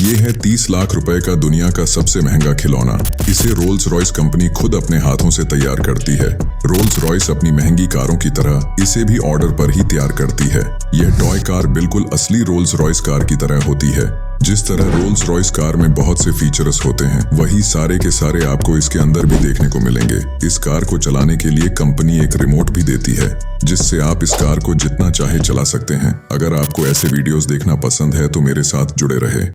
ये है 30 लाख रुपए का दुनिया का सबसे महंगा खिलौना। इसे रोल्स रॉयस कंपनी खुद अपने हाथों से तैयार करती है। रोल्स रॉयस अपनी महंगी कारों की तरह इसे भी ऑर्डर पर ही तैयार करती है। यह टॉय कार बिल्कुल असली रोल्स रॉयस कार की तरह होती है। जिस तरह रोल्स रॉयस कार में बहुत से फीचर्स होते हैं, वही सारे के सारे आपको इसके अंदर भी देखने को मिलेंगे। इस कार को चलाने के लिए कंपनी एक रिमोट भी देती है, जिससे आप इस कार को जितना चाहे चला सकते हैं। अगर आपको ऐसे वीडियोस देखना पसंद है तो मेरे साथ जुड़े रहे।